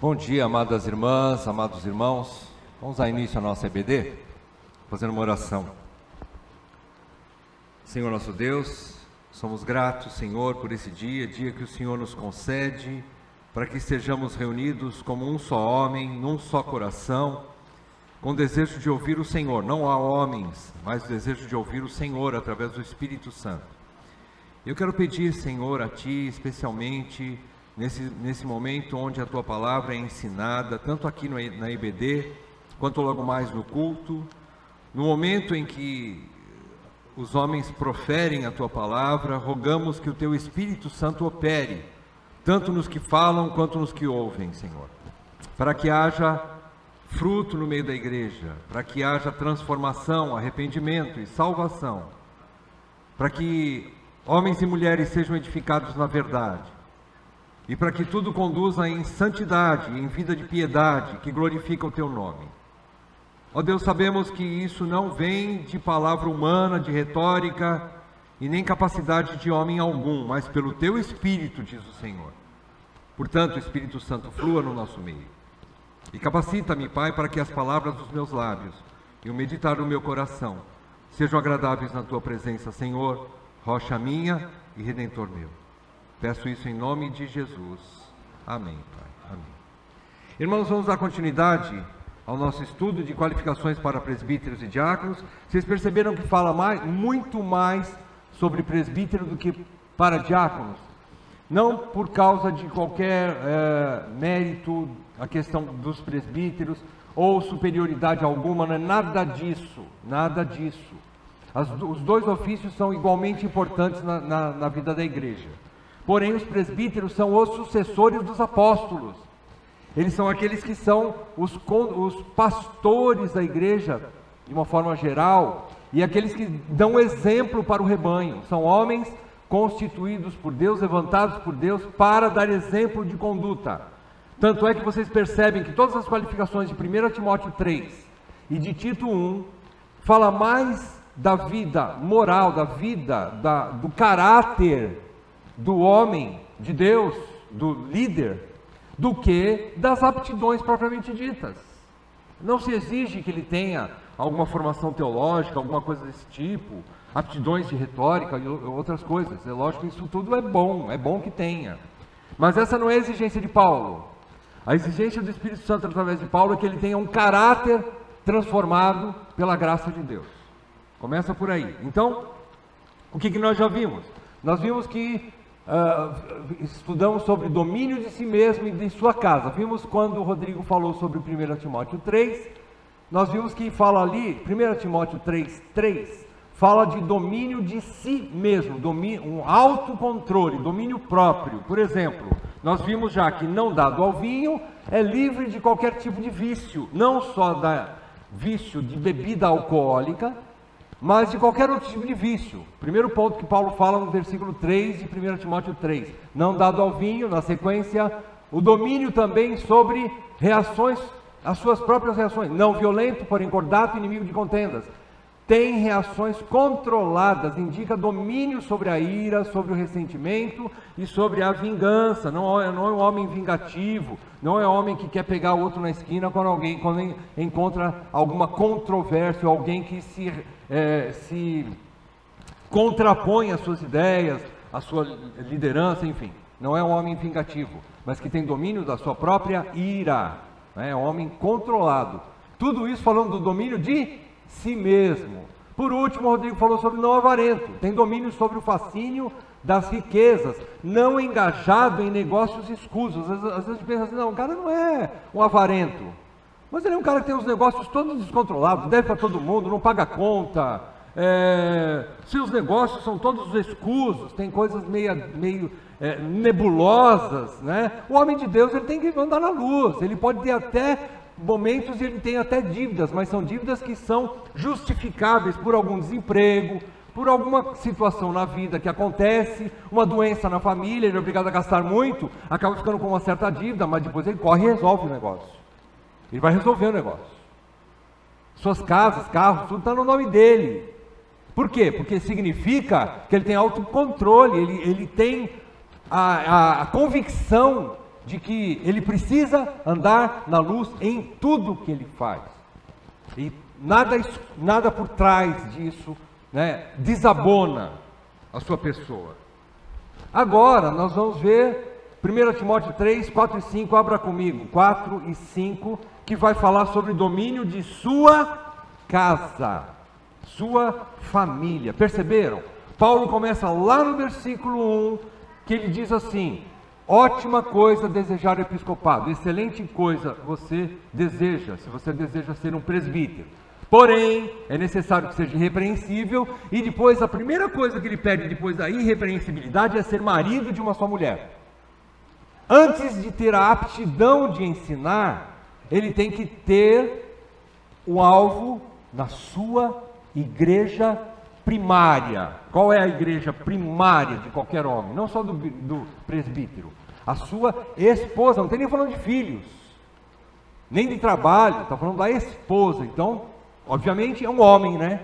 Bom dia, amadas irmãs, amados irmãos. Vamos dar início à nossa EBD, fazendo uma oração. Senhor nosso Deus, somos gratos, Senhor, por esse dia que o Senhor nos concede, para que estejamos reunidos como um só homem, num só coração, com o desejo de ouvir o Senhor. Não há homens, mas o desejo de ouvir o Senhor através do Espírito Santo. Eu quero pedir, Senhor, a Ti, especialmente, nesse momento onde a Tua Palavra é ensinada, tanto aqui na EBD, quanto logo mais no culto, no momento em que os homens proferem a Tua Palavra, rogamos que o Teu Espírito Santo opere, tanto nos que falam, quanto nos que ouvem, Senhor, para que haja fruto no meio da igreja, para que haja transformação, arrependimento e salvação, para que homens e mulheres sejam edificados na verdade, e para que tudo conduza em santidade, em vida de piedade, que glorifica o Teu nome. Ó Deus, sabemos que isso não vem de palavra humana, de retórica, e nem capacidade de homem algum, mas pelo Teu Espírito, diz o Senhor. Portanto, o Espírito Santo flua no nosso meio. E capacita-me, Pai, para que as palavras dos meus lábios e o meditar do meu coração sejam agradáveis na Tua presença, Senhor, rocha minha e Redentor meu. Peço isso em nome de Jesus. Amém, Pai. Amém. Irmãos, vamos dar continuidade ao nosso estudo de qualificações para presbíteros e diáconos. Vocês perceberam que fala muito mais sobre presbítero do que para diáconos? Não por causa de qualquer mérito, a questão dos presbíteros, ou superioridade alguma, não é nada disso, nada disso. Os dois ofícios são igualmente importantes na vida da igreja. Porém, os presbíteros são os sucessores dos apóstolos. Eles são aqueles que são os pastores da igreja, de uma forma geral, e aqueles que dão exemplo para o rebanho. São homens constituídos por Deus, levantados por Deus, para dar exemplo de conduta. Tanto é que vocês percebem que todas as qualificações de 1 Timóteo 3 e de Tito 1 fala mais da vida moral, da vida, do caráter do homem de Deus, do líder, do que das aptidões propriamente ditas. Não se exige que ele tenha alguma formação teológica, alguma coisa desse tipo, aptidões de retórica e outras coisas. É lógico que isso tudo é bom que tenha. Mas essa não é a exigência de Paulo. A exigência do Espírito Santo através de Paulo é que ele tenha um caráter transformado pela graça de Deus. Começa por aí. Então, o que nós já vimos? Nós vimos que estudamos sobre domínio de si mesmo e de sua casa. Vimos quando o Rodrigo falou sobre 1 Timóteo 3, nós vimos que fala ali, 1 Timóteo 3, fala de domínio de si mesmo, um autocontrole, domínio próprio. Por exemplo, nós vimos já que não dado ao vinho é livre de qualquer tipo de vício, não só da vício de bebida alcoólica, mas de qualquer outro tipo de vício. Primeiro ponto que Paulo fala no versículo 3 de 1 Timóteo 3. Não dado ao vinho, na sequência, o domínio também sobre reações, as suas próprias reações. Não violento, porém cordato, inimigo de contendas. Tem reações controladas, indica domínio sobre a ira, sobre o ressentimento e sobre a vingança. Não é um homem vingativo, não é um homem que quer pegar o outro na esquina quando encontra alguma controvérsia, ou alguém que se contrapõe às suas ideias, à sua liderança, enfim. Não é um homem vingativo, mas que tem domínio da sua própria ira. É um homem controlado. Tudo isso falando do domínio de si mesmo. Por último, o Rodrigo falou sobre não avarento, tem domínio sobre o fascínio das riquezas, não engajado em negócios escusos. Às vezes a gente pensa assim, não, o cara não é um avarento, mas ele é um cara que tem os negócios todos descontrolados, deve para todo mundo, não paga conta, se os negócios são todos escusos, tem coisas meio nebulosas, né? O homem de Deus, ele tem que andar na luz, ele pode ter até momentos ele tem até dívidas, mas são dívidas que são justificáveis por algum desemprego, por alguma situação na vida que acontece, uma doença na família, ele é obrigado a gastar muito, acaba ficando com uma certa dívida, mas depois ele corre e resolve o negócio. Ele vai resolver o negócio. Suas casas, carros, tudo está no nome dele. Por quê? Porque significa que ele tem autocontrole, ele tem a convicção de que ele precisa andar na luz em tudo que ele faz. E nada por trás disso, né, desabona a sua pessoa. Agora nós vamos ver 1 Timóteo 3, 4 e 5, abra comigo, 4 e 5, que vai falar sobre o domínio de sua casa, sua família. Perceberam? Paulo começa lá no versículo 1, que ele diz assim: ótima coisa desejar o episcopado, excelente coisa você deseja, se você deseja ser um presbítero. Porém, é necessário que seja irrepreensível, e depois, a primeira coisa que ele pede depois da irrepreensibilidade é ser marido de uma só mulher. Antes de ter a aptidão de ensinar, ele tem que ter o alvo na sua igreja primária. Qual é a igreja primária de qualquer homem? Não só do presbítero. A sua esposa, não tem nem falando de filhos, nem de trabalho, está falando da esposa. Então, obviamente é um homem, né?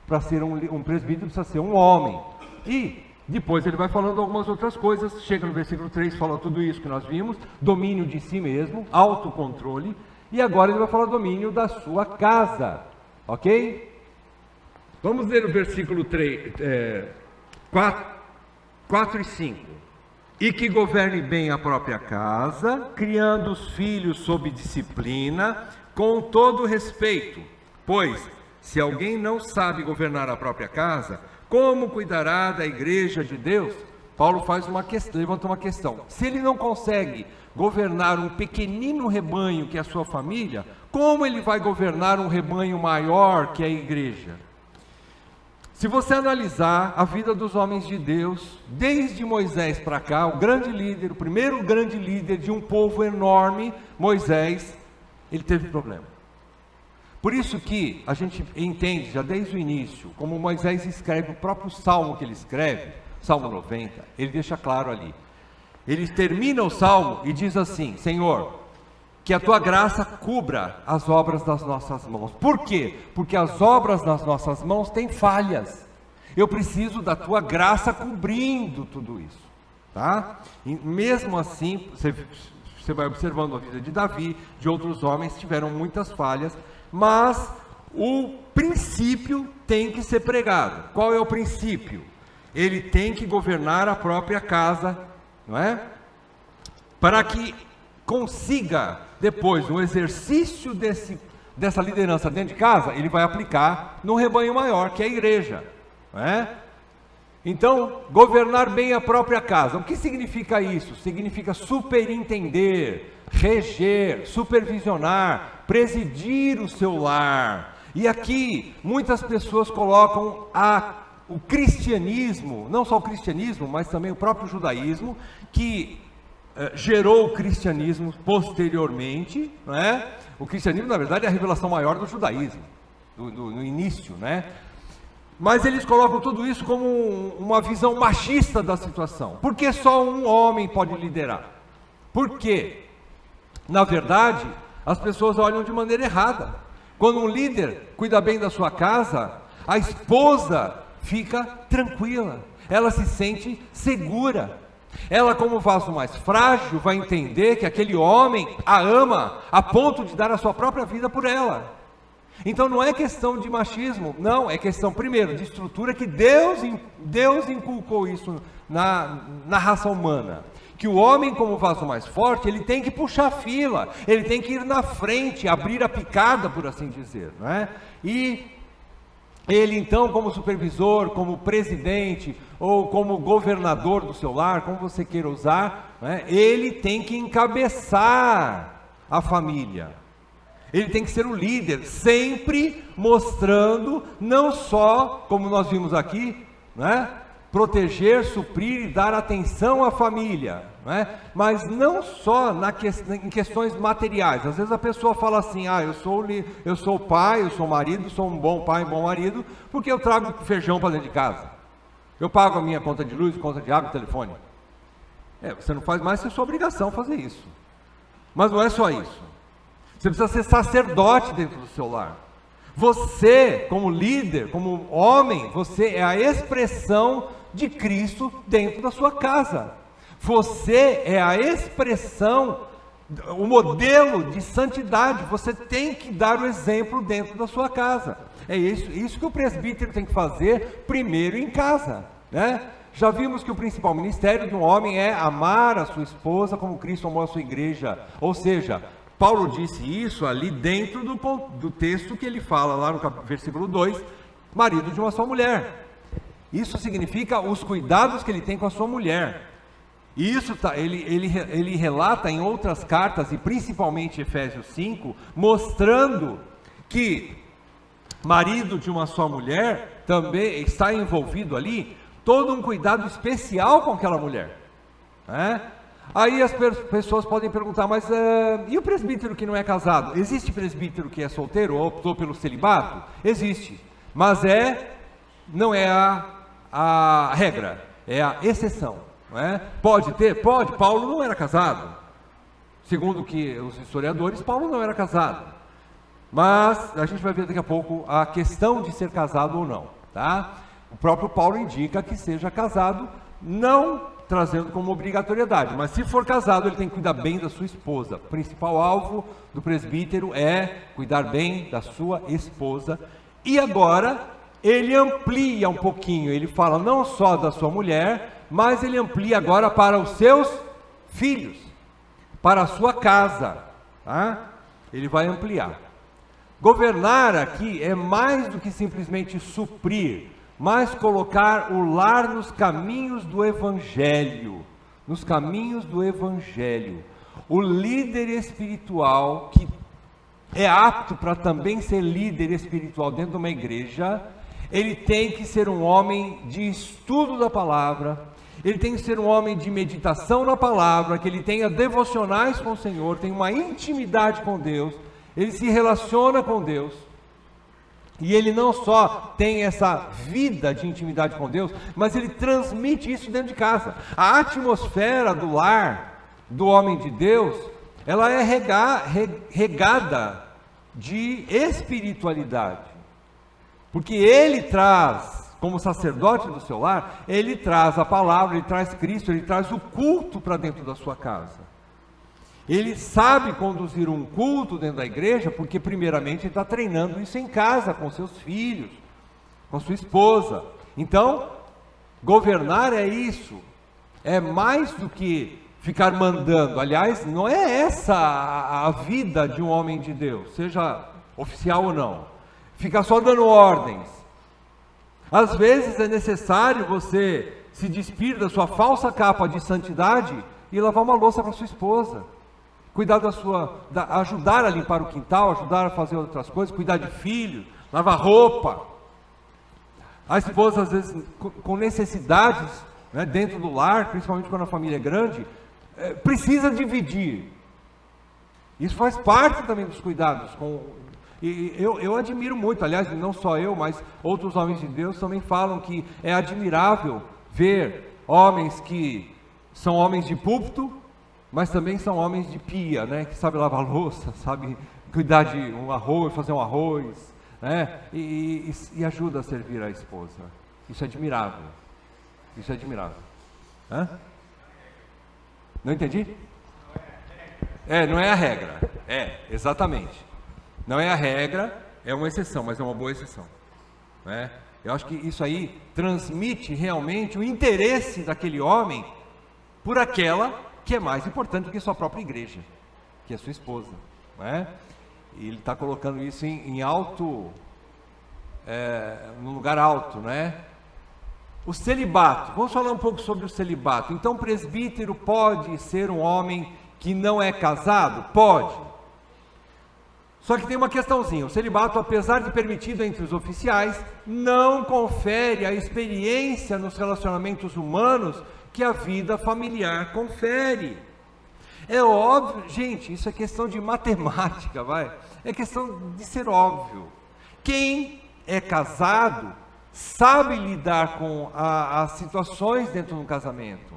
Para ser um presbítero precisa ser um homem. E depois ele vai falando algumas outras coisas. Chega no versículo 3, fala tudo isso que nós vimos: domínio de si mesmo, autocontrole. E agora ele vai falar domínio da sua casa, ok? Vamos ler o versículo 4 e 5. E que governe bem a própria casa, criando os filhos sob disciplina, com todo respeito. Pois, se alguém não sabe governar a própria casa, como cuidará da igreja de Deus? Paulo levanta uma questão. Se ele não consegue governar um pequenino rebanho que é a sua família, como ele vai governar um rebanho maior que é a igreja? Se você analisar a vida dos homens de Deus, desde Moisés para cá, o grande líder, o primeiro grande líder de um povo enorme, Moisés, ele teve problema. Por isso que a gente entende, já desde o início, como Moisés escreve o próprio salmo que ele escreve, Salmo 90, ele deixa claro ali. Ele termina o salmo e diz assim: Senhor, que a tua graça cubra as obras das nossas mãos. Por quê? Porque as obras das nossas mãos têm falhas. Eu preciso da tua graça cobrindo tudo isso, tá? E mesmo assim, você vai observando a vida de Davi, de outros homens, tiveram muitas falhas, mas o princípio tem que ser pregado. Qual é o princípio? Ele tem que governar a própria casa, não é? Para que consiga depois, no exercício dessa liderança dentro de casa, ele vai aplicar no rebanho maior, que é a igreja, não é? Então, governar bem a própria casa. O que significa isso? Significa superintender, reger, supervisionar, presidir o seu lar. E aqui, muitas pessoas colocam o cristianismo, não só o cristianismo, mas também o próprio judaísmo, que gerou o cristianismo posteriormente, não é? O cristianismo, na verdade, é a revelação maior do judaísmo, no início, né? Mas eles colocam tudo isso como uma visão machista da situação. Por que só um homem pode liderar? Por quê? Na verdade, as pessoas olham de maneira errada. Quando um líder cuida bem da sua casa, a esposa fica tranquila, ela se sente segura. Ela, como vaso mais frágil, vai entender que aquele homem a ama a ponto de dar a sua própria vida por ela. Então não é questão de machismo, não, é questão primeiro de estrutura, que Deus inculcou isso na raça humana. Que o homem, como vaso mais forte, ele tem que puxar a fila, ele tem que ir na frente, abrir a picada, por assim dizer, não é? E ele então, como supervisor, como presidente, ou como governador do seu lar, como você queira usar, né, ele tem que encabeçar a família. Ele tem que ser o líder, sempre mostrando, não só, como nós vimos aqui, né, proteger, suprir e dar atenção à família, né, mas não só em questões materiais. Às vezes a pessoa fala assim: eu sou pai, eu sou marido, sou um bom pai, um bom marido, porque eu trago feijão para dentro de casa, eu pago a minha conta de luz, conta de água, telefone. Você não faz mais, é sua obrigação fazer isso. Mas não é só isso. Você precisa ser sacerdote dentro do seu lar. Você, como líder, como homem, você é a expressão de Cristo dentro da sua casa. Você é a expressão, o modelo de santidade. Você tem que dar o exemplo dentro da sua casa. É isso que o presbítero tem que fazer primeiro em casa, né? Já vimos que o principal ministério de um homem é amar a sua esposa como Cristo amou a sua igreja. Ou seja, Paulo disse isso ali dentro do texto que ele fala lá no versículo 2, marido de uma só mulher. Isso significa os cuidados que ele tem com a sua mulher. Isso ele relata em outras cartas, e principalmente Efésios 5, mostrando que marido de uma só mulher também está envolvido ali todo um cuidado especial com aquela mulher, né? Aí as pessoas podem perguntar, mas e o presbítero que não é casado? Existe presbítero que é solteiro ou optou pelo celibato? Existe, mas não é a regra, é a exceção, não é? Pode ter? Pode. Paulo não era casado, segundo que os historiadores, Paulo não era casado, mas a gente vai ver daqui a pouco a questão de ser casado ou não, tá? O próprio Paulo indica que seja casado, não trazendo como obrigatoriedade, mas se for casado, ele tem que cuidar bem da sua esposa. O principal alvo do presbítero é cuidar bem da sua esposa. E agora, ele amplia um pouquinho, ele fala não só da sua mulher, mas ele amplia agora para os seus filhos, para a sua casa, tá? Ele vai ampliar. Governar aqui é mais do que simplesmente suprir, mas colocar o lar nos caminhos do Evangelho, nos caminhos do Evangelho. O líder espiritual, que é apto para também ser líder espiritual dentro de uma igreja, ele tem que ser um homem de estudo da palavra, ele tem que ser um homem de meditação na palavra, que ele tenha devocionais com o Senhor, tem uma intimidade com Deus, ele se relaciona com Deus. E ele não só tem essa vida de intimidade com Deus, mas ele transmite isso dentro de casa. A atmosfera do lar do homem de Deus, ela é regada de espiritualidade. Porque ele traz, como sacerdote do seu lar, ele traz a palavra, ele traz Cristo, ele traz o culto para dentro da sua casa. Ele sabe conduzir um culto dentro da igreja, porque primeiramente ele está treinando isso em casa, com seus filhos, com sua esposa. Então, governar é isso, é mais do que ficar mandando. Aliás, não é essa a vida de um homem de Deus, seja oficial ou não, ficar só dando ordens. Às vezes é necessário você se despir da sua falsa capa de santidade e lavar uma louça para sua esposa. Cuidar ajudar a limpar o quintal, ajudar a fazer outras coisas, cuidar de filhos, lavar roupa. A esposa, às vezes, com necessidades, né, dentro do lar, principalmente quando a família é grande, precisa dividir. Isso faz parte também dos cuidados. E eu admiro muito, aliás, não só eu, mas outros homens de Deus também falam que é admirável ver homens que são homens de púlpito, mas também são homens de pia, né? Que sabe lavar louça, sabe cuidar de um arroz, fazer um arroz, né? E ajuda a servir a esposa. Isso é admirável. Isso é admirável. Hã? Não entendi? Não é a regra. Exatamente. Não é a regra, é uma exceção, mas é uma boa exceção, né? Eu acho que isso aí transmite realmente o interesse daquele homem por aquela que é mais importante do que sua própria igreja, que é sua esposa, né? E ele está colocando isso em alto, num lugar alto, né? O celibato, vamos falar um pouco sobre o celibato. Então, o presbítero pode ser um homem que não é casado? Pode. Só que tem uma questãozinha, o celibato, apesar de permitido entre os oficiais, não confere a experiência nos relacionamentos humanos que a vida familiar confere. É óbvio, gente, isso é questão de matemática, é questão de ser óbvio. Quem é casado sabe lidar com as situações dentro do casamento.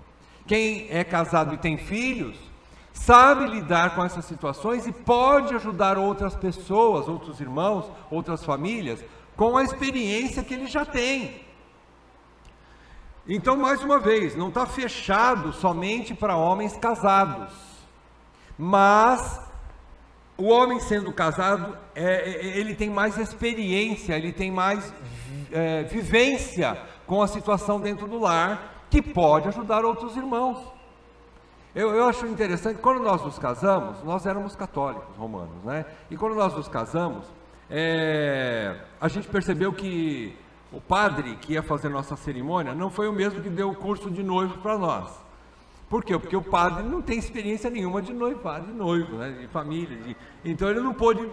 Quem é casado e tem filhos sabe lidar com essas situações e pode ajudar outras pessoas, outros irmãos, outras famílias, com a experiência que ele já tem. Então, mais uma vez, não está fechado somente para homens casados, mas o homem sendo casado, ele tem mais experiência, ele tem mais vivência com a situação dentro do lar, que pode ajudar outros irmãos. Eu acho interessante, quando nós nos casamos, nós éramos católicos romanos, né? E quando nós nos casamos, a gente percebeu que o padre que ia fazer nossa cerimônia não foi o mesmo que deu o curso de noivo para nós. Por quê? Porque o padre não tem experiência nenhuma de noivado, de noivo, né? De família. Então ele não pôde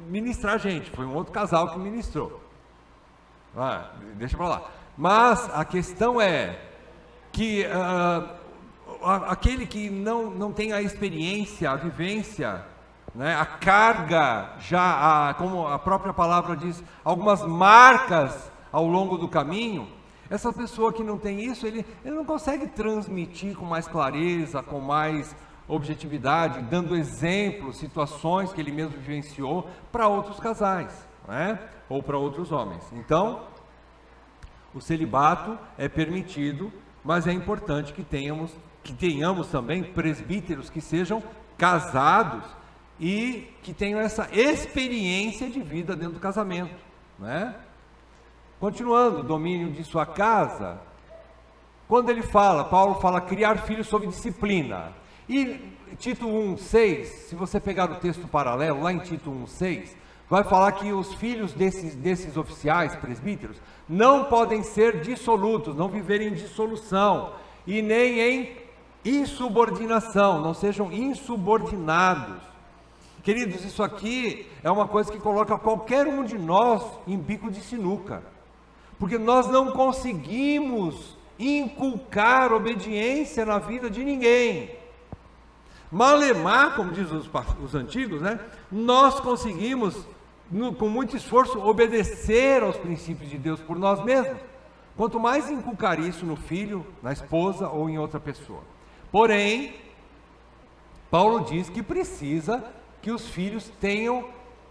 ministrar a gente, foi um outro casal que ministrou. Deixa para lá. Mas a questão é que aquele que não tem a experiência, a vivência, né, a carga, como a própria palavra diz, algumas marcas ao longo do caminho, essa pessoa que não tem isso, ele não consegue transmitir com mais clareza, com mais objetividade, dando exemplos, situações que ele mesmo vivenciou para outros casais, né, ou para outros homens. Então, o celibato é permitido, mas é importante que tenhamos também presbíteros que sejam casados e que tenham essa experiência de vida dentro do casamento, né? Continuando, domínio de sua casa, quando Paulo fala criar filhos sob disciplina, e Tito 1,6, se você pegar o texto paralelo, lá em Tito 1,6, vai falar que os filhos desses oficiais, presbíteros, não podem ser dissolutos, não viverem em dissolução, e nem em insubordinação, não sejam insubordinados. Queridos, isso aqui é uma coisa que coloca qualquer um de nós em bico de sinuca, porque nós não conseguimos inculcar obediência na vida de ninguém. Malemar, como diz os antigos, né? Nós conseguimos, com muito esforço, obedecer aos princípios de Deus por nós mesmos. Quanto mais inculcar isso no filho, na esposa ou em outra pessoa. Porém, Paulo diz que precisa que os filhos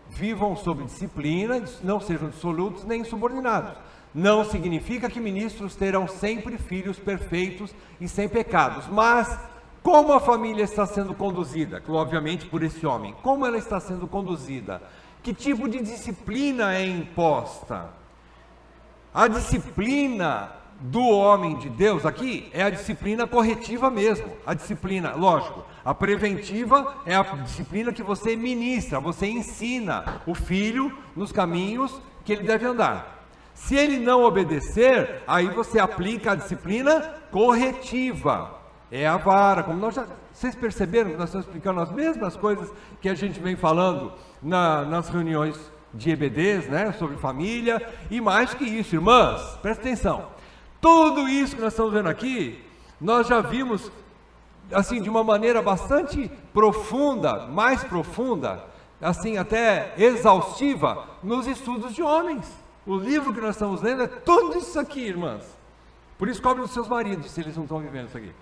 vivam sob disciplina, não sejam dissolutos nem insubordinados. Não significa que ministros terão sempre filhos perfeitos e sem pecados, mas como a família está sendo conduzida, obviamente por esse homem, como ela está sendo conduzida, que tipo de disciplina é imposta? A disciplina do homem de Deus aqui é a disciplina corretiva mesmo, a disciplina, lógico, a preventiva é a disciplina que você ministra, você ensina o filho nos caminhos que ele deve andar. Se ele não obedecer, aí você aplica a disciplina corretiva, é a vara, como vocês perceberam que nós estamos explicando as mesmas coisas que a gente vem falando nas reuniões de EBDs, né, sobre família, e mais que isso, irmãs, presta atenção, tudo isso que nós estamos vendo aqui, nós já vimos, assim, de uma maneira bastante profunda, mais profunda, assim, até exaustiva, nos estudos de homens. O livro que nós estamos lendo é tudo isso aqui, irmãs. Por isso cobre dos seus maridos, se eles não estão vivendo isso aqui.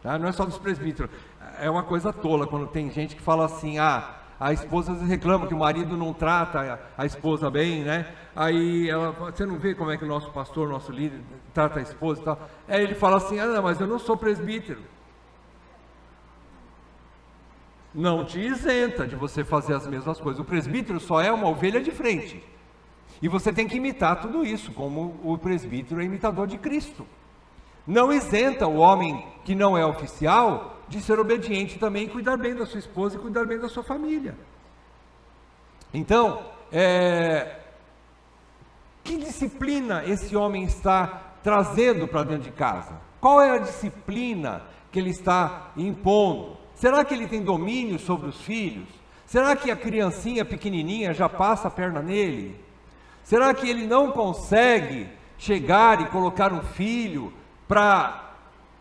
Tá? Não é só dos presbíteros. É uma coisa tola quando tem gente que fala assim, a esposa reclama que o marido não trata a esposa bem, né? Aí ela fala, você não vê como é que o nosso pastor, nosso líder, trata a esposa e tal. Aí ele fala assim, não, mas eu não sou presbítero. Não te isenta de você fazer as mesmas coisas. O presbítero só é uma ovelha de frente. E você tem que imitar tudo isso, como o presbítero é imitador de Cristo. Não isenta o homem que não é oficial de ser obediente também, cuidar bem da sua esposa e cuidar bem da sua família. Então, que disciplina esse homem está trazendo para dentro de casa? Qual é a disciplina que ele está impondo? Será que ele tem domínio sobre os filhos? Será que a criancinha pequenininha já passa a perna nele? Será que ele não consegue chegar e colocar um filho para,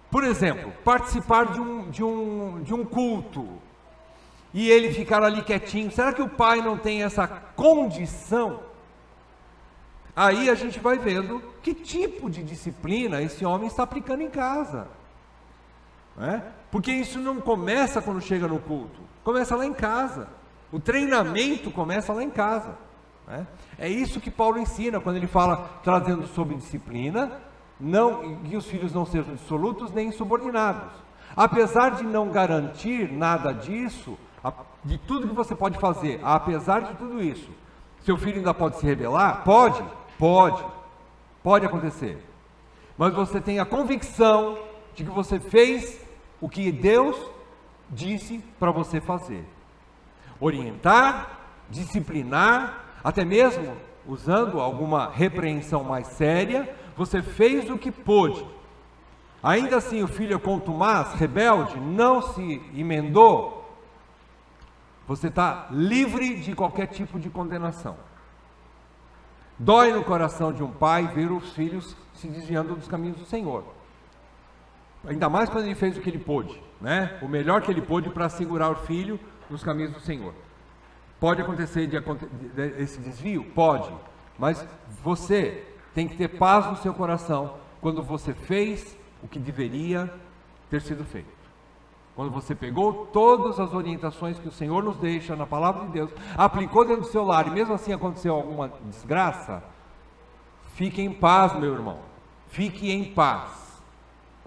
por exemplo, participar de um culto e ele ficar ali quietinho? Será que o pai não tem essa condição? Aí a gente vai vendo que tipo de disciplina esse homem está aplicando em casa, né? Porque isso não começa quando chega no culto, começa lá em casa. O treinamento começa lá em casa, né? É isso que Paulo ensina quando ele fala trazendo sobre disciplina, que os filhos não sejam dissolutos nem insubordinados. Apesar de não garantir nada disso, de tudo que você pode fazer, apesar de tudo isso, seu filho ainda pode se rebelar? Pode acontecer. Mas você tem a convicção de que você fez o que Deus disse para você fazer. Orientar, disciplinar, até mesmo usando alguma repreensão mais séria, você fez o que pôde. Ainda assim o filho é contumaz, rebelde, não se emendou, você está livre de qualquer tipo de condenação. Dói no coração de um pai ver os filhos se desviando dos caminhos do Senhor. Ainda mais quando ele fez o que ele pôde, né? O melhor que ele pôde para segurar o filho nos caminhos do Senhor. Pode acontecer esse desvio? Pode. Mas você tem que ter paz no seu coração quando você fez o que deveria ter sido feito. Quando você pegou todas as orientações que o Senhor nos deixa na palavra de Deus, aplicou dentro do seu lar e mesmo assim aconteceu alguma desgraça, fique em paz, meu irmão. Fique em paz.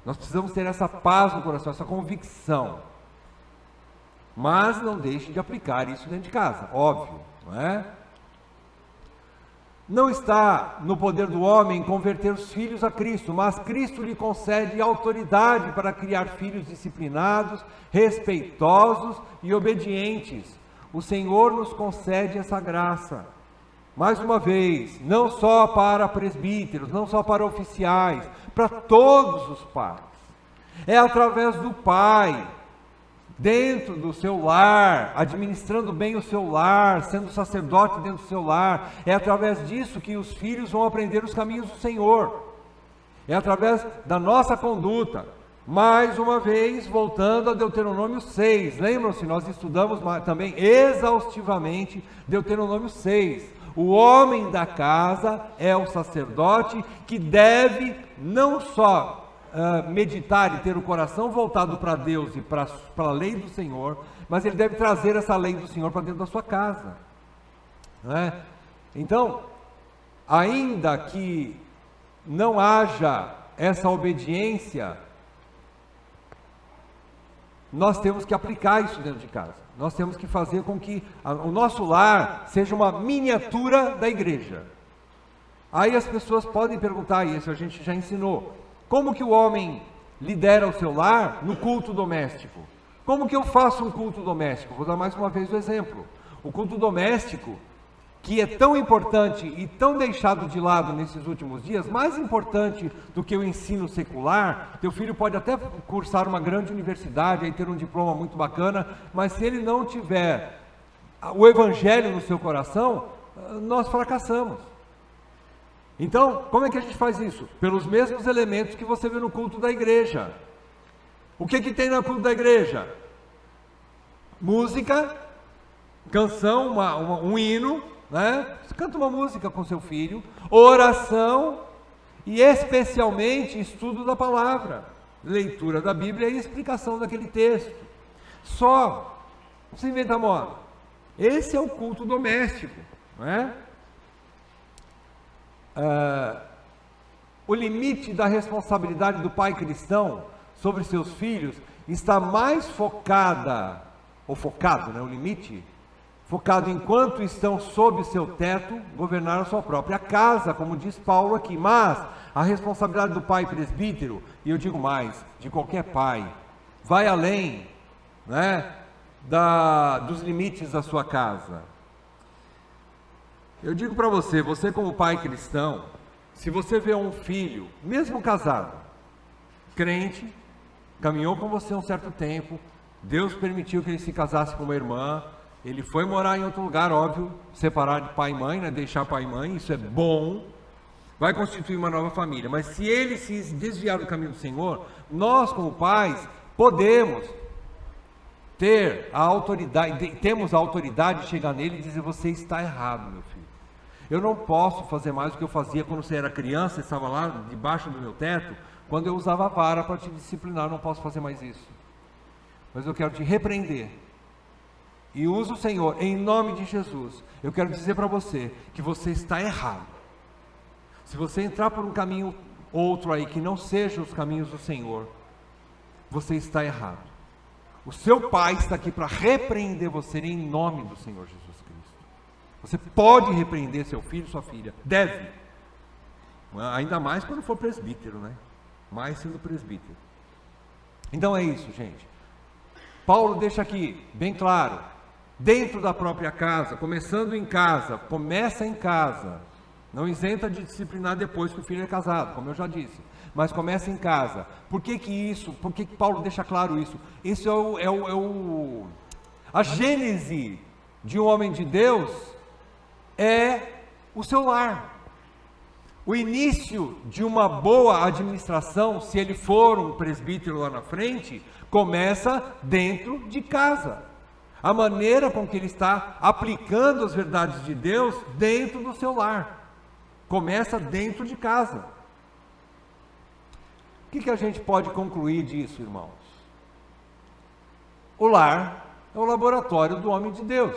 Nós precisamos ter essa paz no coração, essa convicção. Mas não deixe de aplicar isso dentro de casa, óbvio, não é? Não está no poder do homem converter os filhos a Cristo, mas Cristo lhe concede autoridade para criar filhos disciplinados, respeitosos e obedientes. O Senhor nos concede essa graça. Mais uma vez, não só para presbíteros, não só para oficiais, para todos os pais. É através do pai, dentro do seu lar, administrando bem o seu lar, sendo sacerdote dentro do seu lar, é através disso que os filhos vão aprender os caminhos do Senhor, é através da nossa conduta. Mais uma vez, voltando a Deuteronômio 6, lembram-se, nós estudamos também exaustivamente Deuteronômio 6, o homem da casa é o sacerdote que deve não só meditar e ter o coração voltado para Deus e para a lei do Senhor, mas ele deve trazer essa lei do Senhor para dentro da sua casa, não é? Então, ainda que não haja essa obediência, nós temos que aplicar isso dentro de casa. Nós temos que fazer com que o nosso lar seja uma miniatura da igreja. Aí as pessoas podem perguntar, isso a gente já ensinou, como que o homem lidera o seu lar no culto doméstico? Como que eu faço um culto doméstico? Vou dar mais uma vez o exemplo. O culto doméstico, que é tão importante e tão deixado de lado nesses últimos dias, mais importante do que o ensino secular. Teu filho pode até cursar uma grande universidade, aí ter um diploma muito bacana, mas se ele não tiver o evangelho no seu coração, nós fracassamos. Então, como é que a gente faz isso? Pelos mesmos elementos que você vê no culto da igreja. O que tem no culto da igreja? Música, canção, um hino, né? Você canta uma música com seu filho, oração e especialmente estudo da palavra, leitura da Bíblia e explicação daquele texto. Só, não se inventa moda. Esse é o culto doméstico, não é? O limite da responsabilidade do pai cristão sobre seus filhos está mais focado, né, o limite, focado enquanto estão sob seu teto, governar a sua própria casa, como diz Paulo aqui. Mas a responsabilidade do pai presbítero, e eu digo mais, de qualquer pai, vai além, né, dos limites da sua casa. Eu digo para você como pai cristão, se você vê um filho, mesmo casado, crente, caminhou com você um certo tempo, Deus permitiu que ele se casasse com uma irmã, ele foi morar em outro lugar, óbvio, separar de pai e mãe, né, deixar pai e mãe, isso é bom, vai constituir uma nova família, mas se ele se desviar do caminho do Senhor, nós como pais podemos ter a autoridade, temos a autoridade de chegar nele e dizer: você está errado, meu filho. Eu não posso fazer mais do que eu fazia quando você era criança, estava lá debaixo do meu teto, quando eu usava a vara para te disciplinar, eu não posso fazer mais isso. Mas eu quero te repreender. E uso o Senhor, em nome de Jesus, eu quero dizer para você que você está errado. Se você entrar por um caminho outro aí que não seja os caminhos do Senhor, você está errado. O seu pai está aqui para repreender você em nome do Senhor Jesus Cristo. Você pode repreender seu filho, sua filha, deve. Ainda mais quando for presbítero, né? Mais sendo presbítero. Então é isso, gente. Paulo deixa aqui bem claro, dentro da própria casa, começando em casa, começa em casa. Não isenta de disciplinar depois que o filho é casado, como eu já disse. Mas começa em casa. Por que Paulo deixa claro isso? Isso a gênese de um homem de Deus é o seu lar. O início de uma boa administração, se ele for um presbítero lá na frente, começa dentro de casa. A maneira com que ele está aplicando as verdades de Deus dentro do seu lar. Começa dentro de casa. O que a gente pode concluir disso, irmãos? O lar é o laboratório do homem de Deus.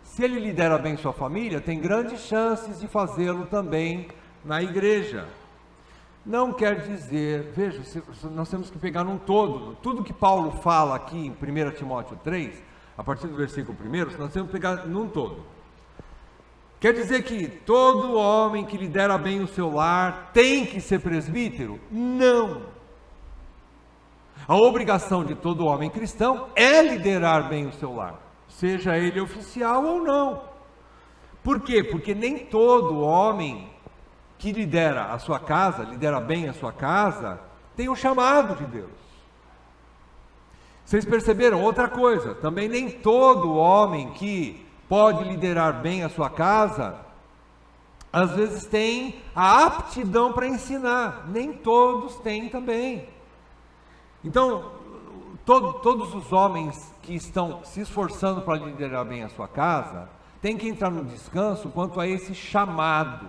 Se ele lidera bem sua família, tem grandes chances de fazê-lo também na igreja. Não quer dizer, veja, nós temos que pegar num todo, tudo que Paulo fala aqui em 1 Timóteo 3, a partir do versículo 1, nós temos que pegar num todo. Quer dizer que todo homem que lidera bem o seu lar tem que ser presbítero? Não. A obrigação de todo homem cristão é liderar bem o seu lar, seja ele oficial ou não. Por quê? Porque nem todo homem que lidera a sua casa, lidera bem a sua casa, tem um chamado de Deus. Vocês perceberam outra coisa? Também nem todo homem que pode liderar bem a sua casa, às vezes tem a aptidão para ensinar. Nem todos têm também. Então, todos os homens que estão se esforçando para liderar bem a sua casa, têm que entrar no descanso quanto a esse chamado.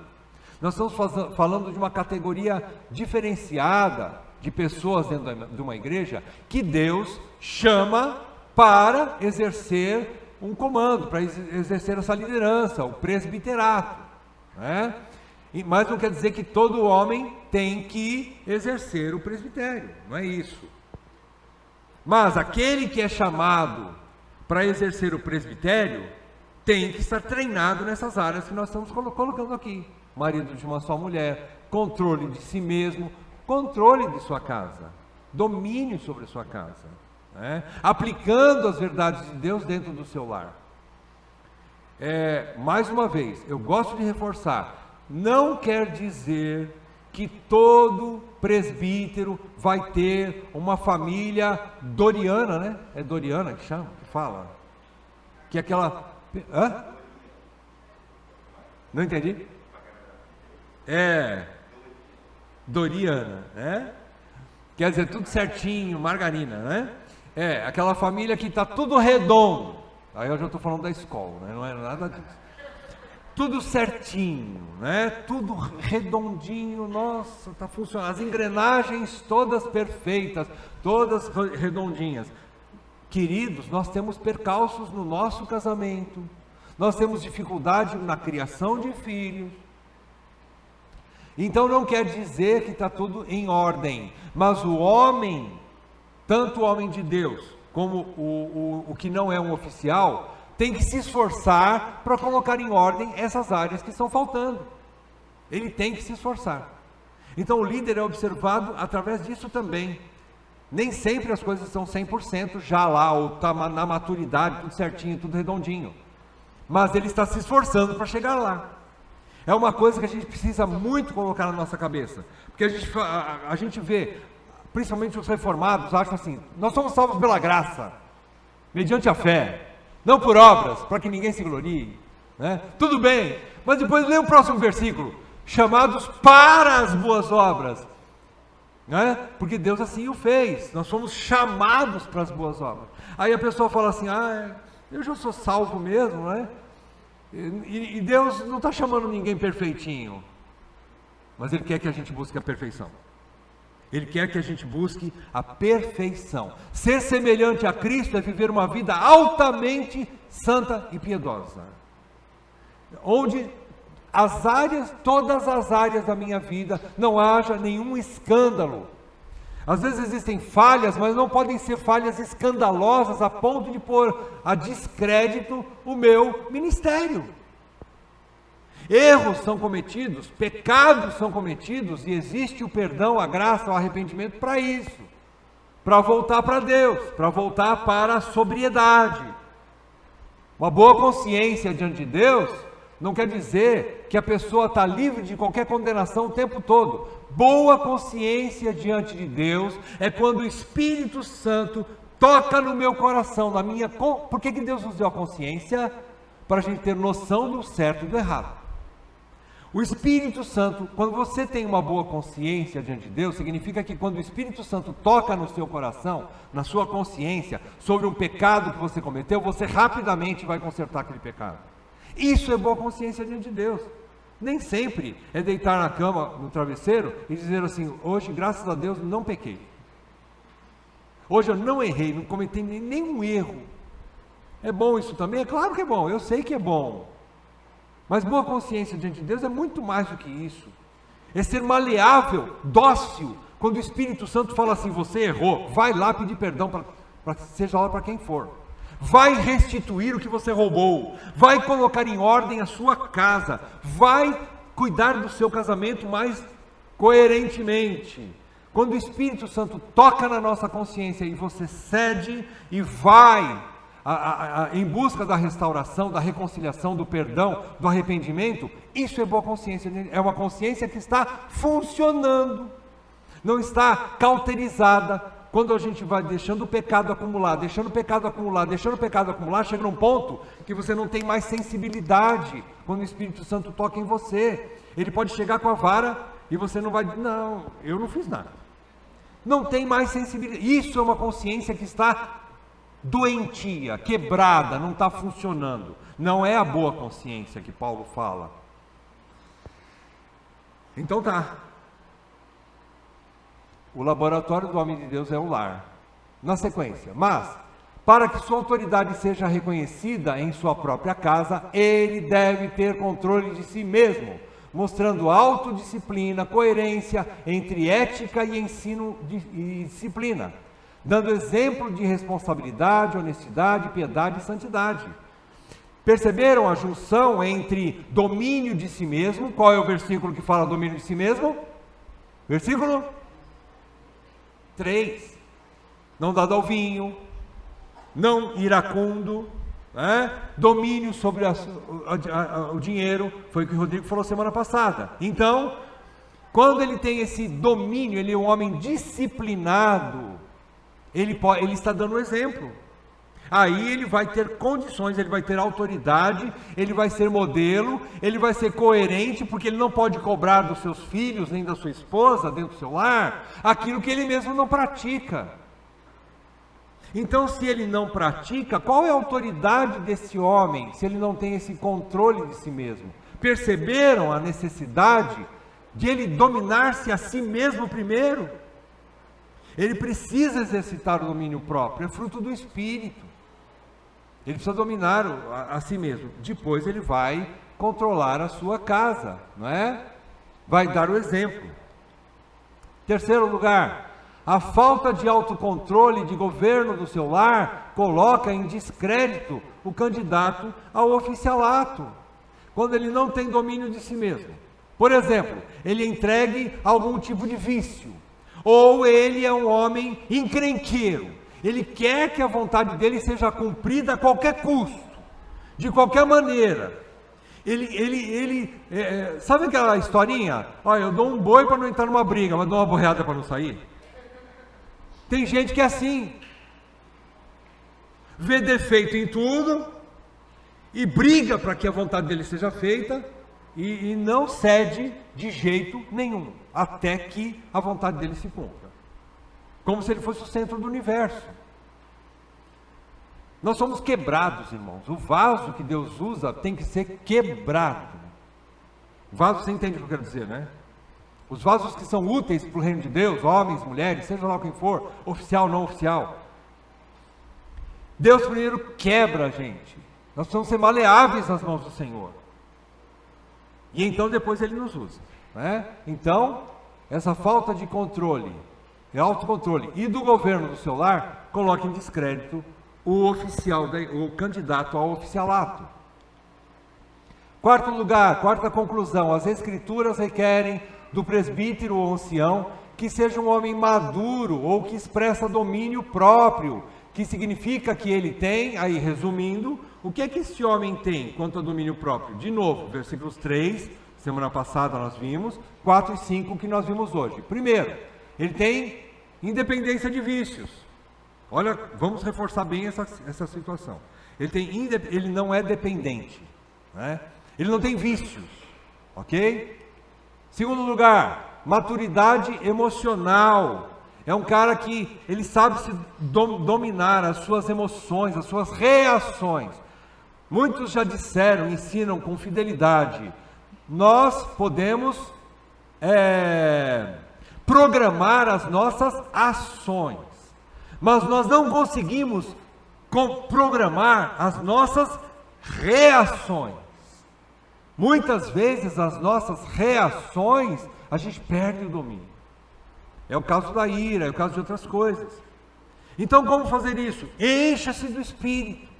Nós estamos falando de uma categoria diferenciada de pessoas dentro de uma igreja que Deus chama para exercer um comando, para exercer essa liderança, o presbiterato, né? Mas não quer dizer que todo homem tem que exercer o presbitério, não é isso. Mas aquele que é chamado para exercer o presbitério tem que estar treinado nessas áreas que nós estamos colocando aqui: marido de uma só mulher, controle de si mesmo, controle de sua casa, domínio sobre a sua casa, né? Aplicando as verdades de Deus dentro do seu lar. Mais uma vez, eu gosto de reforçar, não quer dizer que todo presbítero vai ter uma família doriana, né? É doriana que chama, que fala? Que é aquela... Hã? Não entendi? Doriana, né? Quer dizer, tudo certinho, margarina, né? Aquela família que está tudo redondo. Aí eu já estou falando da escola, né? Não é nada disso. Tudo certinho, né? Tudo redondinho, nossa, está funcionando. As engrenagens todas perfeitas, todas redondinhas. Queridos, nós temos percalços no nosso casamento, nós temos dificuldade na criação de filhos. Então não quer dizer que está tudo em ordem, mas o homem, tanto o homem de Deus, como o que não é um oficial, tem que se esforçar para colocar em ordem essas áreas que estão faltando. Ele tem que se esforçar. Então o líder é observado através disso também. Nem sempre as coisas são 100% já lá, ou está na maturidade, tudo certinho, tudo redondinho. Mas ele está se esforçando para chegar lá. É uma coisa que a gente precisa muito colocar na nossa cabeça. Porque a gente vê, principalmente os reformados, acham assim: nós somos salvos pela graça, mediante a fé, não por obras, para que ninguém se glorie, né? Tudo bem, mas depois lê o próximo versículo: chamados para as boas obras, né? Porque Deus assim o fez, nós fomos chamados para as boas obras. Aí a pessoa fala assim: eu já sou salvo mesmo, né? E Deus não está chamando ninguém perfeitinho, mas Ele quer que a gente busque a perfeição. Ele quer que a gente busque a perfeição. Ser semelhante a Cristo é viver uma vida altamente santa e piedosa, onde todas as áreas da minha vida, não haja nenhum escândalo. Às vezes existem falhas, mas não podem ser falhas escandalosas a ponto de pôr a descrédito o meu ministério. Erros são cometidos, pecados são cometidos, e existe o perdão, a graça, o arrependimento para isso, para voltar para Deus, para voltar para a sobriedade. Uma boa consciência diante de Deus não quer dizer que a pessoa está livre de qualquer condenação o tempo todo. Boa consciência diante de Deus é quando o Espírito Santo toca no meu coração, na minha... Por que Deus nos deu a consciência? Para a gente ter noção do certo e do errado. O Espírito Santo, quando você tem uma boa consciência diante de Deus, significa que quando o Espírito Santo toca no seu coração, na sua consciência, sobre um pecado que você cometeu, você rapidamente vai consertar aquele pecado. Isso é boa consciência diante de Deus. Nem sempre é deitar na cama, no travesseiro, e dizer assim: hoje, graças a Deus, não pequei. Hoje eu não errei, não cometi nenhum erro. É bom isso também? É claro que é bom, eu sei que é bom. Mas boa consciência diante de Deus é muito mais do que isso. É ser maleável, dócil, quando o Espírito Santo fala assim: você errou, vai lá pedir perdão, seja lá para quem for. Vai restituir o que você roubou, vai colocar em ordem a sua casa, vai cuidar do seu casamento mais coerentemente. Quando o Espírito Santo toca na nossa consciência e você cede e vai em busca da restauração, da reconciliação, do perdão, do arrependimento, isso é boa consciência, é uma consciência que está funcionando, não está cauterizada. Quando a gente vai deixando o pecado acumular, chega num ponto que você não tem mais sensibilidade. Quando o Espírito Santo toca em você, ele pode chegar com a vara e você não vai, não, eu não fiz nada. Não tem mais sensibilidade. Isso é uma consciência que está doentia, quebrada, não está funcionando. Não é a boa consciência que Paulo fala. Então tá. O laboratório do homem de Deus é o lar. Na sequência, mas, para que sua autoridade seja reconhecida em sua própria casa, ele deve ter controle de si mesmo, mostrando autodisciplina, coerência entre ética e ensino e disciplina, dando exemplo de responsabilidade, honestidade, piedade e santidade. Perceberam a junção entre domínio de si mesmo? Qual é o versículo que fala domínio de si mesmo? Versículo 3. Não dado ao vinho, não iracundo, domínio sobre o dinheiro, foi o que o Rodrigo falou semana passada. Então, quando ele tem esse domínio, ele é um homem disciplinado, ele está dando exemplo. Aí ele vai ter condições, ele vai ter autoridade, ele vai ser modelo, ele vai ser coerente, porque ele não pode cobrar dos seus filhos, nem da sua esposa, dentro do seu lar, aquilo que ele mesmo não pratica. Então, se ele não pratica, qual é a autoridade desse homem, se ele não tem esse controle de si mesmo? Perceberam a necessidade de ele dominar-se a si mesmo primeiro? Ele precisa exercitar o domínio próprio, é fruto do Espírito. Ele precisa dominar a si mesmo. Depois ele vai controlar a sua casa, não é? Vai dar o exemplo. Terceiro lugar, a falta de autocontrole e de governo do seu lar coloca em descrédito o candidato ao oficialato, quando ele não tem domínio de si mesmo. Por exemplo, ele é entregue a algum tipo de vício, ou ele é um homem encrenqueiro, ele quer que a vontade dele seja cumprida a qualquer custo, de qualquer maneira. Sabe aquela historinha? Olha, eu dou um boi para não entrar numa briga, mas dou uma boiada para não sair. Tem gente que é assim, vê defeito em tudo, e briga para que a vontade dele seja feita, e não cede de jeito nenhum, até que a vontade dele se cumpra. Como se ele fosse o centro do universo. Nós somos quebrados, irmãos. O vaso que Deus usa tem que ser quebrado. Vaso, você entende o que eu quero dizer, né? Os vasos que são úteis para o reino de Deus, homens, mulheres, seja lá quem for, oficial, não oficial. Deus primeiro quebra a gente. Nós precisamos ser maleáveis nas mãos do Senhor. E então depois ele nos usa, né? Então, essa falta de controle, autocontrole e do governo do seu lar, coloca em descrédito o candidato ao oficialato. Quarto lugar, quarta conclusão, as escrituras requerem do presbítero ou ancião que seja um homem maduro ou que expressa domínio próprio, que significa que ele tem, aí resumindo, o que é que esse homem tem quanto a domínio próprio? De novo, versículos 3, semana passada nós vimos, 4 e 5 que nós vimos hoje. Primeiro, ele tem independência de vícios. Olha, vamos reforçar bem essa situação. Ele não é dependente, né? Ele não tem vícios, ok? Segundo lugar, maturidade emocional. É um cara que ele sabe se dominar as suas emoções, as suas reações. Muitos já disseram, ensinam com fidelidade. Nós podemos programar as nossas ações, mas nós não conseguimos programar as nossas reações. Muitas vezes as nossas reações, a gente perde o domínio. É o caso da ira, é o caso de outras coisas. Então como fazer isso? Encha-se do Espírito.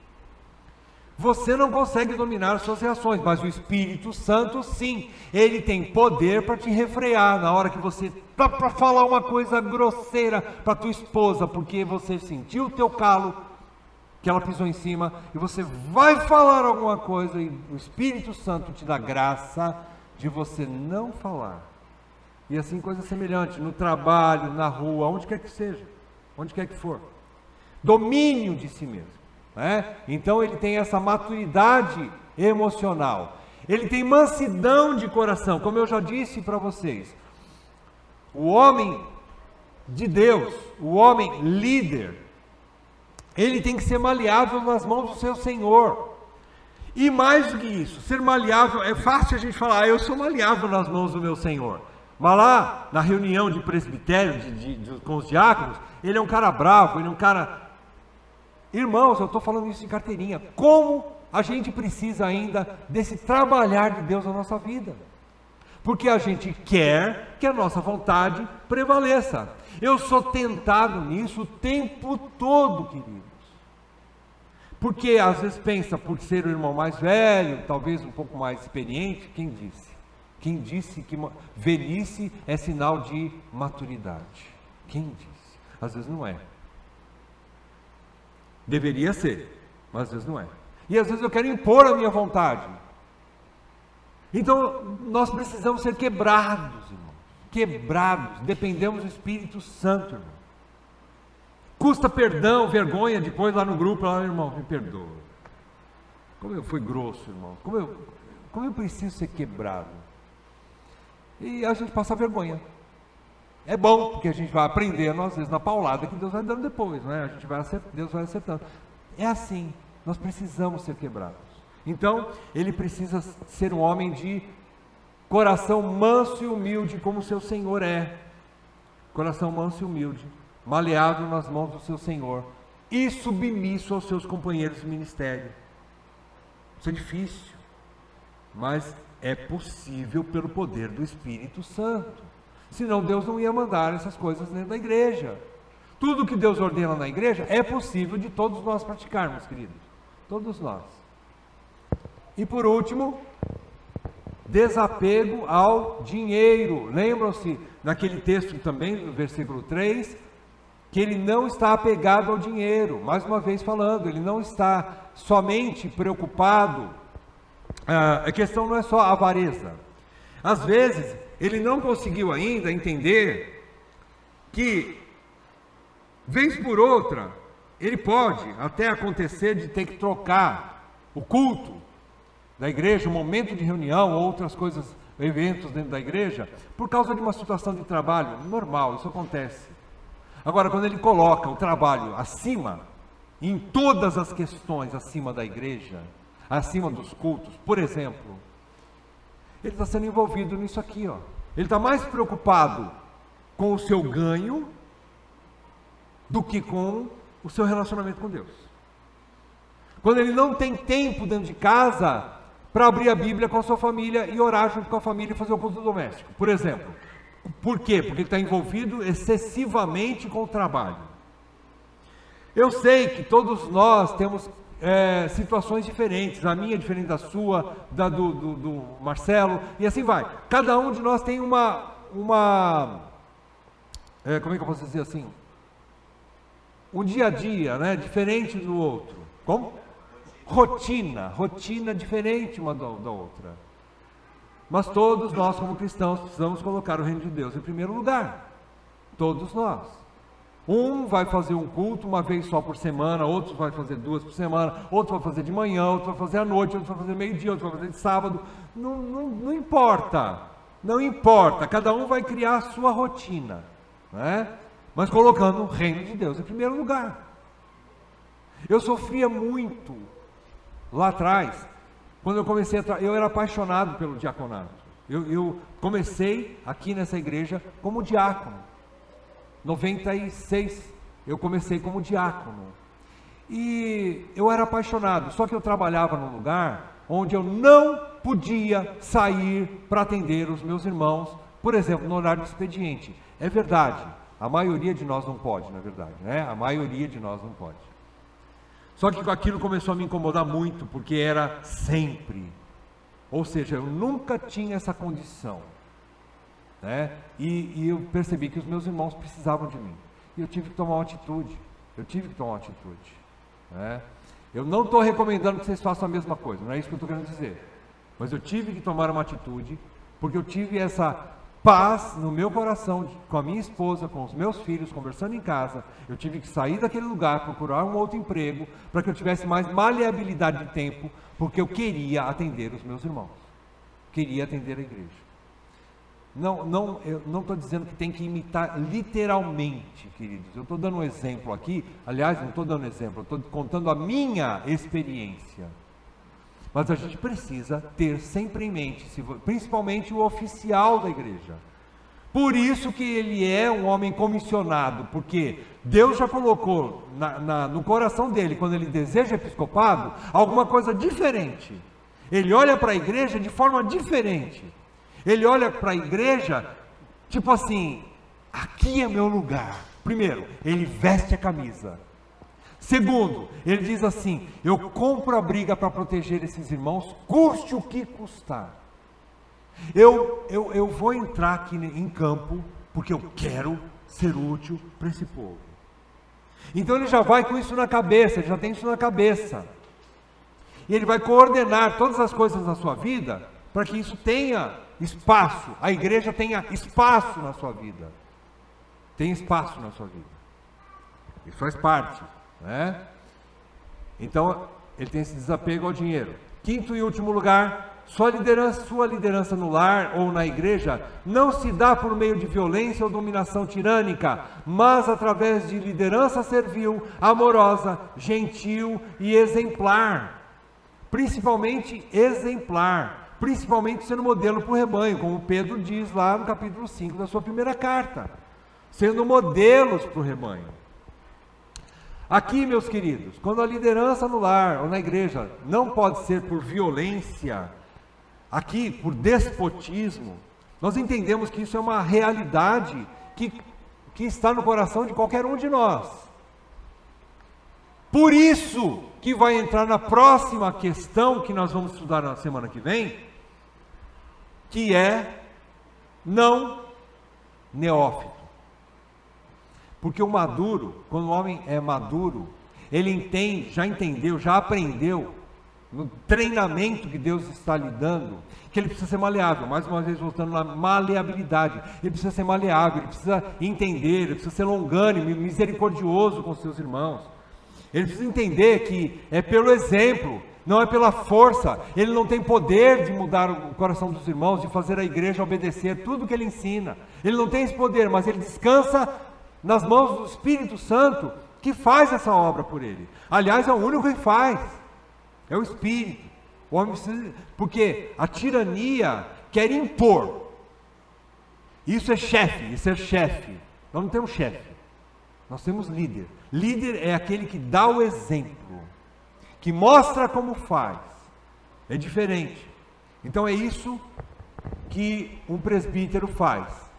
Você não consegue dominar as suas reações, mas o Espírito Santo sim, ele tem poder para te refrear na hora que você está para falar uma coisa grosseira para tua esposa, porque você sentiu o teu calo, que ela pisou em cima, e você vai falar alguma coisa e o Espírito Santo te dá graça de você não falar. E assim coisa semelhante, no trabalho, na rua, onde quer que seja, onde quer que for. Domínio de si mesmo, né? Então ele tem essa maturidade emocional. Ele tem mansidão de coração, como eu já disse para vocês. O homem de Deus, o homem líder, ele tem que ser maleável nas mãos do seu Senhor. E mais do que isso, ser maleável, é fácil a gente falar, eu sou maleável nas mãos do meu Senhor. Mas lá, na reunião de presbitério, com os diáconos, ele é um cara bravo, ele é um cara... Irmãos, eu estou falando isso em carteirinha. Como a gente precisa ainda desse trabalhar de Deus na nossa vida? Porque a gente quer que a nossa vontade prevaleça. Eu sou tentado nisso o tempo todo, queridos. Porque às vezes pensa, por ser o irmão mais velho, talvez um pouco mais experiente, quem disse? Quem disse que velhice é sinal de maturidade? Quem disse? Às vezes não é. Deveria ser, mas às vezes não é. E às vezes eu quero impor a minha vontade. Então nós precisamos ser quebrados, irmãos. Quebrados, dependemos do Espírito Santo, irmão. Custa perdão, vergonha depois lá no grupo, lá, irmão, me perdoa. Como eu fui grosso, irmão. Como eu preciso ser quebrado. E a gente passa vergonha. É bom, porque a gente vai aprendendo, às vezes, na paulada que Deus vai dando depois, né? Deus vai acertando. É assim, nós precisamos ser quebrados. Então, ele precisa ser um homem de coração manso e humilde, como o seu Senhor é. Coração manso e humilde, maleável nas mãos do seu Senhor e submisso aos seus companheiros de ministério. Isso é difícil, mas é possível pelo poder do Espírito Santo. Senão Deus não ia mandar essas coisas dentro da igreja. Tudo que Deus ordena na igreja é possível de todos nós praticarmos, queridos. Todos nós. E por último, desapego ao dinheiro. Lembram-se naquele texto também, no versículo 3, que ele não está apegado ao dinheiro. Mais uma vez falando, ele não está somente preocupado. A questão não é só a avareza. Às vezes, ele não conseguiu ainda entender que, vez por outra, ele pode até acontecer de ter que trocar o culto da igreja, o momento de reunião, outras coisas, eventos dentro da igreja, por causa de uma situação de trabalho normal, isso acontece. Agora, quando ele coloca o trabalho acima, em todas as questões acima da igreja, acima dos cultos, por exemplo, ele está sendo envolvido nisso aqui, ó. Ele está mais preocupado com o seu ganho do que com o seu relacionamento com Deus. Quando ele não tem tempo dentro de casa para abrir a Bíblia com a sua família e orar junto com a família e fazer o culto doméstico, por exemplo. Por quê? Porque ele está envolvido excessivamente com o trabalho. Eu sei que todos nós temos situações diferentes, a minha é diferente da sua, do Marcelo, e assim vai. Cada um de nós tem uma como é que eu posso dizer assim? Um dia a dia, né, diferente do outro. Como? Rotina diferente uma da outra. Mas todos nós, como cristãos, precisamos colocar o reino de Deus em primeiro lugar. Todos nós. Um vai fazer um culto uma vez só por semana, outro vai fazer 2 por semana, outro vai fazer de manhã, outro vai fazer à noite, outro vai fazer meio-dia, outro vai fazer de sábado. Não importa. Não importa. Cada um vai criar a sua rotina, né? Mas colocando o reino de Deus em primeiro lugar. Eu sofria muito lá atrás, quando eu comecei eu era apaixonado pelo diaconato. Eu comecei aqui nessa igreja como diácono. 96 eu comecei como diácono. E eu era apaixonado, só que eu trabalhava num lugar onde eu não podia sair para atender os meus irmãos, por exemplo, no horário do expediente. É verdade. A maioria de nós não pode, na verdade, né? A maioria de nós não pode. Só que aquilo começou a me incomodar muito, porque era sempre. Ou seja, eu nunca tinha essa condição, né? E eu percebi que os meus irmãos precisavam de mim. E eu tive que tomar uma atitude. Né? Eu não estou recomendando que vocês façam a mesma coisa, não é isso que eu estou querendo dizer. Mas eu tive que tomar uma atitude, porque eu tive essa paz no meu coração, com a minha esposa, com os meus filhos, conversando em casa. Eu tive que sair daquele lugar, procurar um outro emprego, para que eu tivesse mais maleabilidade de tempo, porque eu queria atender os meus irmãos, queria atender a igreja. Eu não estou dizendo que tem que imitar literalmente, queridos. Eu estou dando um exemplo aqui, aliás, não estou dando exemplo, estou contando a minha experiência. Mas a gente precisa ter sempre em mente, principalmente o oficial da igreja. Por isso que ele é um homem comissionado, porque Deus já colocou no coração dele, quando ele deseja episcopado, alguma coisa diferente. Ele olha para a igreja de forma diferente. Ele olha para a igreja, tipo assim, aqui é meu lugar. Primeiro, ele veste a camisa. Segundo, ele diz assim, eu compro a briga para proteger esses irmãos, custe o que custar. Eu vou entrar aqui em campo, porque eu quero ser útil para esse povo. Então ele já vai com isso na cabeça, ele já tem isso na cabeça. E ele vai coordenar todas as coisas na sua vida, para que isso tenha espaço, a igreja tenha espaço na sua vida. Tem espaço na sua vida. Isso faz parte, né? Então, ele tem esse desapego ao dinheiro. Quinto e último lugar, sua liderança no lar ou na igreja não se dá por meio de violência ou dominação tirânica, mas através de liderança servil, amorosa, gentil e exemplar. Principalmente exemplar. Principalmente sendo modelo para o rebanho, como Pedro diz lá no capítulo 5 da sua primeira carta, sendo modelos para o rebanho. Aqui, meus queridos, quando a liderança no lar ou na igreja não pode ser por violência, aqui por despotismo, nós entendemos que isso é uma realidade que está no coração de qualquer um de nós. Por isso que vai entrar na próxima questão que nós vamos estudar na semana que vem, que é não neófito. Porque o maduro, quando o homem é maduro, ele entende, já entendeu, já aprendeu, no treinamento que Deus está lhe dando, que ele precisa ser maleável. Mais uma vez voltando na maleabilidade, ele precisa ser maleável, ele precisa entender, ele precisa ser longânimo, misericordioso com seus irmãos. Ele precisa entender que é pelo exemplo, não é pela força. Ele não tem poder de mudar o coração dos irmãos, de fazer a igreja obedecer tudo que ele ensina. Ele não tem esse poder, mas ele descansa nas mãos do Espírito Santo, que faz essa obra por ele. Aliás, é o único que faz, é o Espírito. O homem precisa, porque a tirania quer impor. Isso é chefe, isso é chefe. Nós não temos chefe, nós temos líder. Líder é aquele que dá o exemplo, que mostra como faz. É diferente. Então é isso que um presbítero faz,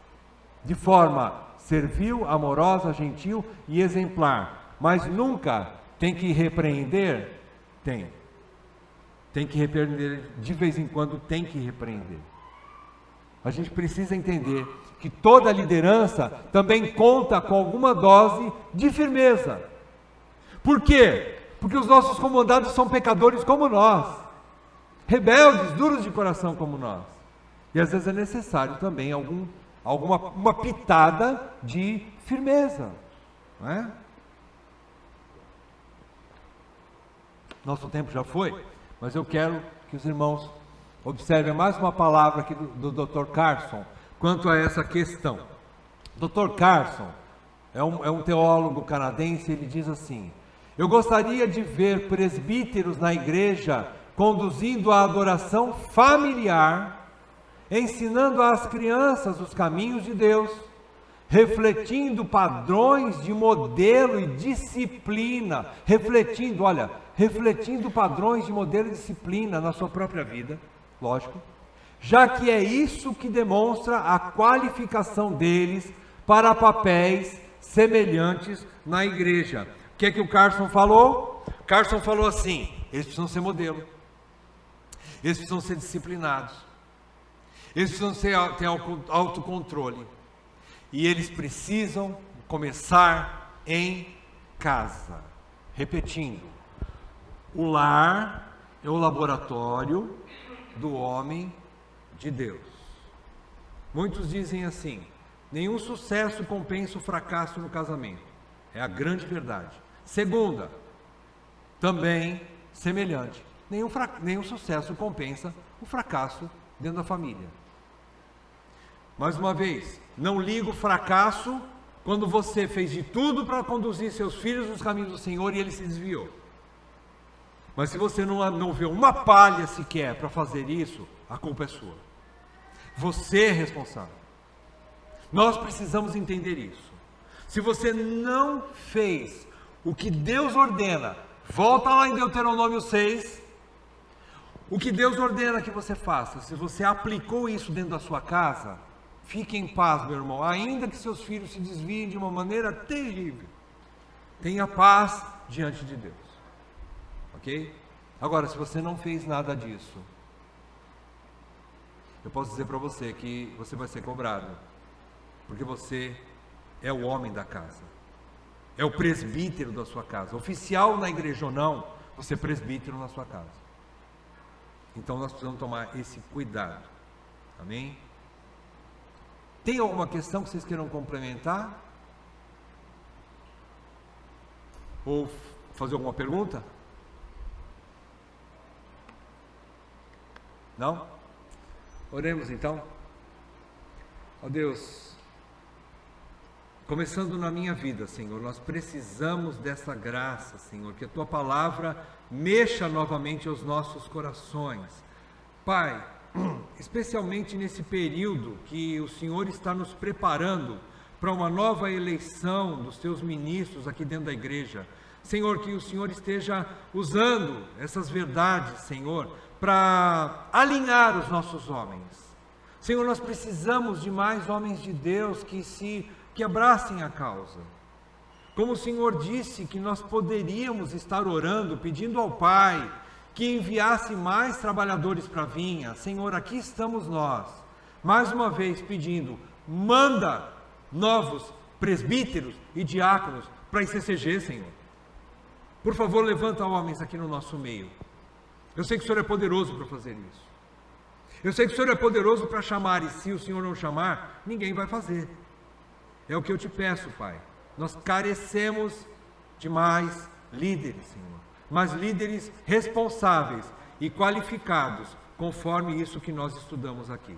de forma servil, amorosa, gentil e exemplar. Mas nunca tem que repreender? Tem que repreender, de vez em quando tem que repreender. A gente precisa entender que toda liderança também conta com alguma dose de firmeza. Por quê? Porque os nossos comandados são pecadores como nós, rebeldes, duros de coração como nós. E às vezes é necessário também uma pitada de firmeza, não é? Nosso tempo já foi, mas eu quero que os irmãos observem mais uma palavra aqui do Dr. Carson quanto a essa questão. Dr. Carson é um teólogo canadense. Ele diz assim: eu gostaria de ver presbíteros na igreja conduzindo a adoração familiar, ensinando às crianças os caminhos de Deus, refletindo padrões de modelo e disciplina, refletindo padrões de modelo e disciplina na sua própria vida, lógico, já que é isso que demonstra a qualificação deles para papéis semelhantes na igreja. O que é que o Carson falou? Carson falou assim: eles precisam ser modelo, eles precisam ser disciplinados, eles precisam ter autocontrole, e eles precisam começar em casa. Repetindo, o lar é o laboratório do homem de Deus. Muitos dizem assim: nenhum sucesso compensa o fracasso no casamento. É a grande verdade. Segunda, também semelhante: nenhum sucesso compensa o fracasso dentro da família. Mais uma vez, não liga o fracasso quando você fez de tudo para conduzir seus filhos nos caminhos do Senhor e ele se desviou. Mas se você não vê uma palha sequer para fazer isso, a culpa é sua. Você é responsável. Nós precisamos entender isso. Se você não fez o que Deus ordena, volta lá em Deuteronômio 6, o que Deus ordena que você faça, se você aplicou isso dentro da sua casa, fique em paz, meu irmão, ainda que seus filhos se desviem de uma maneira terrível, tenha paz diante de Deus, ok? Agora, se você não fez nada disso, eu posso dizer para você que você vai ser cobrado, porque você é o homem da casa, é o presbítero da sua casa, oficial na igreja ou não, você é presbítero na sua casa. Então nós precisamos tomar esse cuidado, amém? Tem alguma questão que vocês queiram complementar? Ou fazer alguma pergunta? Não? Oremos então. Ó Deus, começando na minha vida, Senhor, nós precisamos dessa graça, Senhor, que a Tua palavra mexa novamente os nossos corações. Pai, especialmente nesse período que o Senhor está nos preparando para uma nova eleição dos Teus ministros aqui dentro da igreja. Senhor, que o Senhor esteja usando essas verdades, Senhor, para alinhar os nossos homens. Senhor, nós precisamos de mais homens de Deus que abracem a causa. Como o Senhor disse que nós poderíamos estar orando, pedindo ao Pai que enviasse mais trabalhadores para a vinha. Senhor, aqui estamos nós, mais uma vez pedindo, manda novos presbíteros e diáconos para a ICCG, Senhor. Por favor, levanta homens aqui no nosso meio. Eu sei que o Senhor é poderoso para fazer isso. Eu sei que o Senhor é poderoso para chamar, e se o Senhor não chamar, ninguém vai fazer. É o que eu te peço, Pai. Nós carecemos de mais líderes, Senhor. Mas líderes responsáveis e qualificados, conforme isso que nós estudamos aqui.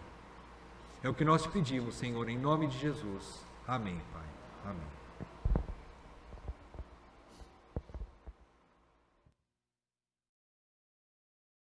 É o que nós te pedimos, Senhor, em nome de Jesus. Amém, Pai. Amém.